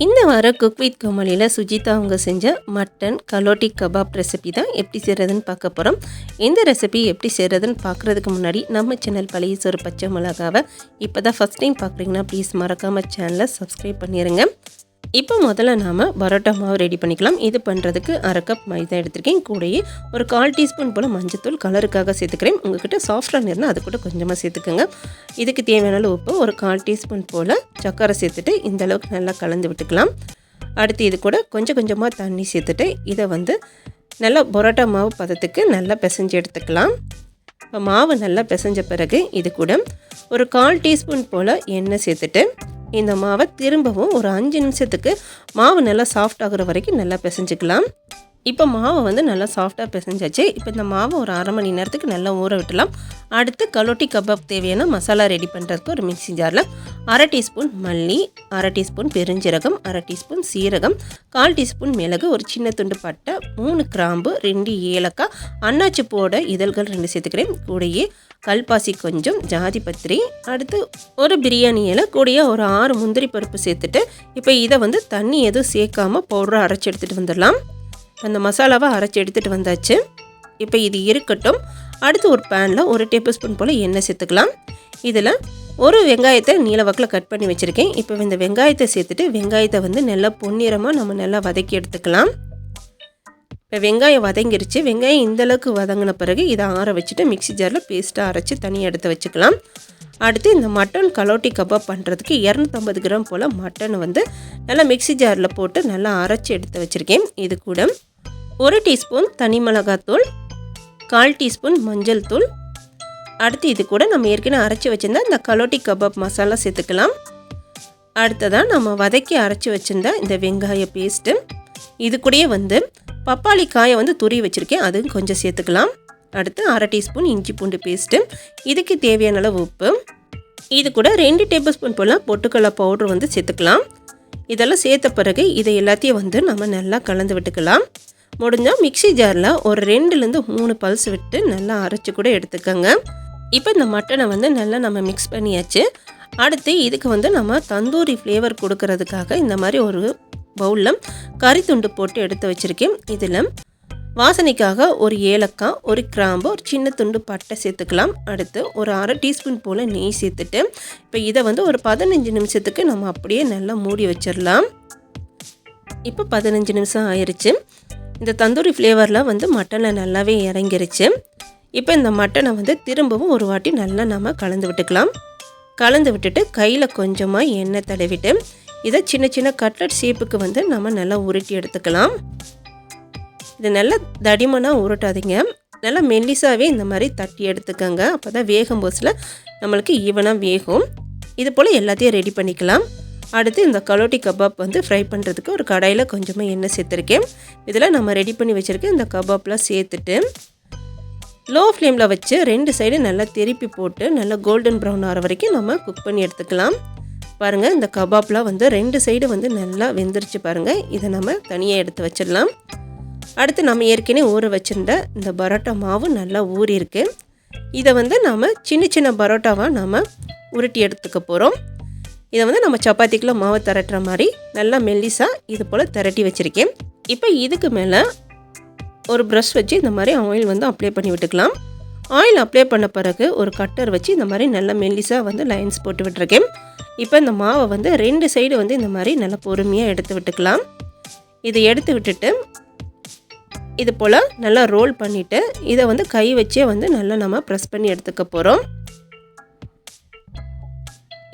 இந்த வார cook with கோமாளியில் Sujitha அவங்க செஞ்ச மட்டன் கலோட்டி கபாப் ரெசிபி தான் எப்படி செய்கிறதுன்னு பார்க்க போகிறோம். இந்த ரெசிபி எப்படி செய்கிறதுன்னு பார்க்குறதுக்கு முன்னாடி நம்ம சேனல் பழைய சோறு பச்சை மிளகாவை இப்போ தான் ஃபஸ்ட் டைம் பார்க்குறீங்கன்னா ப்ளீஸ் மறக்காமல் சேனலை சப்ஸ்கிரைப் பண்ணிடுங்க. இப்போ முதல்ல நாம் பரோட்டா மாவு ரெடி பண்ணிக்கலாம். இது பண்ணுறதுக்கு அரை கப் மைதா எடுத்துருக்கேன். கூடயே ஒரு 1/4 டீஸ்பூன் போல் மஞ்சத்தூள் கலருக்காக சேர்த்துக்கிறேன். உங்கள்கிட்ட சாஃப்டாக இருந்தால் அது கூட கொஞ்சமாக சேர்த்துக்கோங்க. இதுக்கு தேவையான உப்பு ஒரு 1/4 டீஸ்பூன் போல் சர்க்கரை சேர்த்துட்டு இந்த அளவுக்கு நல்லா கலந்து விட்டுக்கலாம். அடுத்து இது கூட கொஞ்சம் கொஞ்சமாக தண்ணி சேர்த்துட்டு இதை நல்லா பரோட்டா மாவு பதத்துக்கு நல்லா பிசைஞ்சு எடுத்துக்கலாம். இப்போ மாவு நல்லா பிசைஞ்ச பிறகு இது கூட ஒரு 1/4 டீஸ்பூன் போல் எண்ணெய் சேர்த்துட்டு இந்த மாவை திரும்பவும் ஒரு 5 நிமிஷத்துக்கு மாவு நல்லா சாஃப்ட் ஆகுற வரைக்கும் நல்லா பிசைஞ்சிக்கலாம். இப்போ மாவை நல்லா சாஃப்டாக பிசைஞ்சாச்சு. இப்போ இந்த மாவை ஒரு அரை மணி நேரத்துக்கு நல்லா ஊற விட்டலாம். அடுத்து கலோட்டி கபாப் தேவையான மசாலா ரெடி பண்ணுறதுக்கு ஒரு மிக்ஸி ஜாரில் அரை டீஸ்பூன் மல்லி, அரை டீஸ்பூன் பெருஞ்சீரகம், அரை டீஸ்பூன் சீரகம், 1/4 டீஸ்பூன் மிளகு, ஒரு சின்ன துண்டு பட்டை, 3 கிராம்பு, 2 ஏலக்காய், அன்னாச்சி பூவோட இதழ்கள் 2 சேர்த்துக்கிறேன். கூடயே கல்பாசி கொஞ்சம், ஜாதி பத்திரி, அடுத்து ஒரு பிரியாணி இலை, கூடயே ஒரு 6 முந்திரி பருப்பு சேர்த்துட்டு இப்போ இதை தண்ணி எதுவும் சேர்க்காமல் பவுடரை அரைச்சி எடுத்துகிட்டு வந்துடலாம். அந்த மசாலாவை அரைச்சி எடுத்துகிட்டு வந்தாச்சு. இப்போ இது இருக்கட்டும். அடுத்து ஒரு பேனில் 1 டேபிள் ஸ்பூன் போல் எண்ணெய் சேர்த்துக்கலாம். இதில் ஒரு வெங்காயத்தை நீல வாக்கில் கட் பண்ணி வச்சுருக்கேன். இப்போ இந்த வெங்காயத்தை சேர்த்துட்டு வெங்காயத்தை நல்லா பொன்னிறமாக நம்ம நல்லா வதக்கி எடுத்துக்கலாம். இப்போ வெங்காயம் வதங்கிருச்சு. வெங்காயம் இந்தளவுக்கு வதங்கின பிறகு இதை ஆற வச்சுட்டு மிக்ஸி ஜாரில் பேஸ்ட்டாக அரைச்சி தனியாக எடுத்து வச்சுக்கலாம். அடுத்து இந்த மட்டன் கலோட்டி கபாப் பண்ணுறதுக்கு 250 கிராம் போல் மட்டன் நல்லா மிக்ஸி ஜாரில் போட்டு நல்லா அரைச்சி எடுத்து வச்சுருக்கேன். இது கூட 1 டீஸ்பூன் தனி மிளகாத்தூள், 1/4 டீஸ்பூன் மஞ்சள் தூள், அடுத்து இது கூட நம்ம ஏற்கனவே அரைச்சி வச்சுருந்தா இந்த கலோட்டி கபாப் மசாலா சேர்த்துக்கலாம். அடுத்ததாக நம்ம வதக்கி அரைச்சி வச்சுருந்தா இந்த வெங்காய பேஸ்ட்டு, இது கூடயே பப்பாளி காயை துருவி வச்சுருக்கேன், அதுவும் கொஞ்சம் சேர்த்துக்கலாம். அடுத்து அரை டீஸ்பூன் இஞ்சி பூண்டு பேஸ்ட்டு, இதுக்கு தேவையான அளவு உப்பு, இது கூட 2 டேபிள் ஸ்பூன் போல் பொட்டுக்கடலை பவுட்ரு சேர்த்துக்கலாம். இதெல்லாம் சேர்த்த பிறகு இதை எல்லாத்தையும் நம்ம நல்லா கலந்து விட்டுக்கலாம். முடிஞ்சால் மிக்ஸி ஜாரில் ஒரு 2லேருந்து 3 பல்ஸ் விட்டு நல்லா அரைச்சி கூட எடுத்துக்கோங்க. இப்போ இந்த மட்டனை நல்லா நம்ம மிக்ஸ் பண்ணியாச்சு. அடுத்து இதுக்கு நம்ம தந்தூரி ஃப்ளேவர் கொடுக்கறதுக்காக இந்த மாதிரி ஒரு பவுலில் கறி துண்டு போட்டு எடுத்து வச்சுருக்கேன். இதில் வாசனைக்காக ஒரு ஏலக்காய், ஒரு கிராம்பு, ஒரு சின்ன துண்டு பட்டை சேர்த்துக்கலாம். அடுத்து ஒரு அரை டீஸ்பூன் போல் நெய் சேர்த்துட்டு இப்போ இதை ஒரு 15 நிமிஷத்துக்கு நம்ம அப்படியே நல்லா மூடி வச்சிடலாம். இப்போ 15 நிமிஷம் ஆயிடுச்சு. இந்த தந்தூரி ஃப்ளேவரில் மட்டனில் நல்லாவே இறங்கிருச்சு. இப்போ இந்த மட்டனை திரும்பவும் ஒரு வாட்டி நல்லா நம்ம கலந்து விட்டுக்கலாம். கலந்து விட்டுட்டு கையில் கொஞ்சமாக எண்ணெய் தடவிட்டு இதை சின்ன சின்ன கட்லட் ஷேப்புக்கு நம்ம நல்லா உருட்டி எடுத்துக்கலாம். இது நல்லா தடிமனாக உருட்டாதீங்க, நல்லா மெல்லிசாவே இந்த மாதிரி தட்டி எடுத்துக்கோங்க. அப்போ தான் வேகும் போதில் நம்மளுக்கு ஈவனாக வேகும். இது போல் எல்லாத்தையும் ரெடி பண்ணிக்கலாம். அடுத்து இந்த கலோட்டி கபாப் ஃப்ரை பண்ணுறதுக்கு ஒரு கடாயில் கொஞ்சமாக எண்ணெய் சேர்த்துருக்கேன். இதில் நம்ம ரெடி பண்ணி வச்சுருக்கேன் இந்த கபாப்லாம் சேர்த்துட்டு லோ ஃப்ளேமில் வச்சு 2 சைடு நல்லா திருப்பி போட்டு நல்லா கோல்டன் ப்ரௌன் ஆகிற வரைக்கும் நம்ம குக் பண்ணி எடுத்துக்கலாம். பாருங்கள், இந்த கபாப்லாம் 2 சைடு நல்லா வெந்துருச்சு பாருங்கள். இதை நம்ம தனியாக எடுத்து வச்சிடலாம். அடுத்து நம்ம ஏற்கனவே ஊற வச்சுருந்த இந்த பரோட்டா மாவு நல்லா ஊறி இருக்கு. இதை நம்ம சின்ன சின்ன பரோட்டாவாக நம்ம உருட்டி எடுத்துக்க போகிறோம். இதை நம்ம சப்பாத்திக்குள்ள மாவு திரட்டுற மாதிரி நல்லா மெல்லிசாக இது போல் திரட்டி வச்சுருக்கேன். இப்போ இதுக்கு மேலே ஒரு ப்ரஷ் வச்சு இந்த மாதிரி ஆயில் அப்ளை பண்ணி விட்டுக்கலாம். ஆயில் அப்ளை பண்ண பிறகு ஒரு கட்டர் வச்சு இந்த மாதிரி நல்லா மெல்லிசாக லைன்ஸ் போட்டு விட்டுருக்கேன். இப்போ இந்த மாவை 2 சைடு இந்த மாதிரி நல்லா பொறுமையாக எடுத்து விட்டுக்கலாம். இதை எடுத்து விட்டுட்டு இது போல் நல்லா ரோல் பண்ணிவிட்டு இதை கை வச்சே நல்லா நம்ம ப்ரெஸ் பண்ணி எடுத்துக்க போகிறோம்.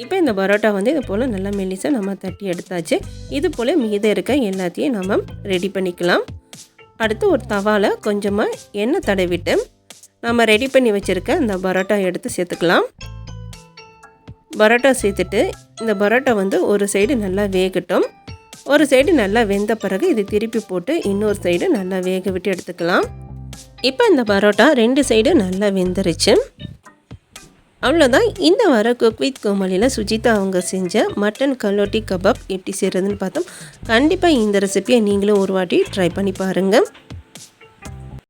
இப்போ இந்த பரோட்டா இது போல் நல்லா மெல்லிசாக நம்ம தட்டி எடுத்தாச்சு. இது போல் மீதம் இருக்க எல்லாத்தையும் நம்ம ரெடி பண்ணிக்கலாம். அடுத்து ஒரு தவாவில் கொஞ்சமாக எண்ணெய் தடவிட்டு நம்ம ரெடி பண்ணி வச்சுருக்க இந்த பரோட்டா எடுத்து சேர்த்துக்கலாம். பரோட்டா சேர்த்துட்டு இந்த பரோட்டா ஒரு சைடு நல்லா வேகட்டும். ஒரு சைடு நல்லா வெந்த பிறகு இது திருப்பி போட்டு இன்னொரு சைடு நல்லா வேக விட்டு எடுத்துக்கலாம். இப்போ இந்த பரோட்டா 2 சைடு நல்லா வெந்துருச்சு. அவ்வளோதான். இந்த வார குக் வித் கோமாளியில் சுஜிதா அவங்க செஞ்ச மட்டன் கலோட்டி கபாப் எப்படி செய்கிறதுன்னு பார்த்தோம். கண்டிப்பாக இந்த ரெசிபியை நீங்களும் ஒரு வாட்டி ட்ரை பண்ணி பாருங்கள்.